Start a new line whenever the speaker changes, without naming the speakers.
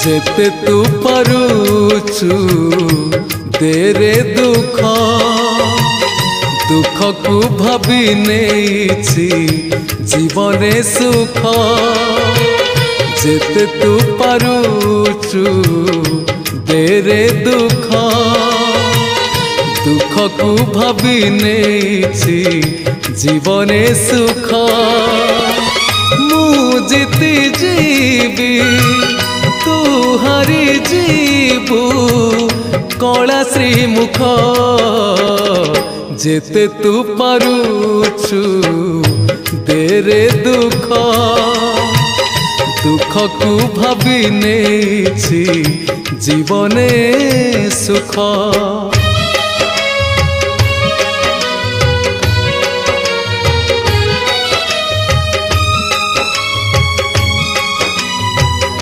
जेते तू पारुछु देरे दुख दुख को भाभी नेछि जीवने सुख जेते तू पारुछु देरे दुख दुख को भाभी नेछि जीवने सुख मु जीति जीवी तू हारी जीवु कला श्रीमुख जेते तू पारुछु देरे दुख दुख को भाभी नेछि जीवने सुख।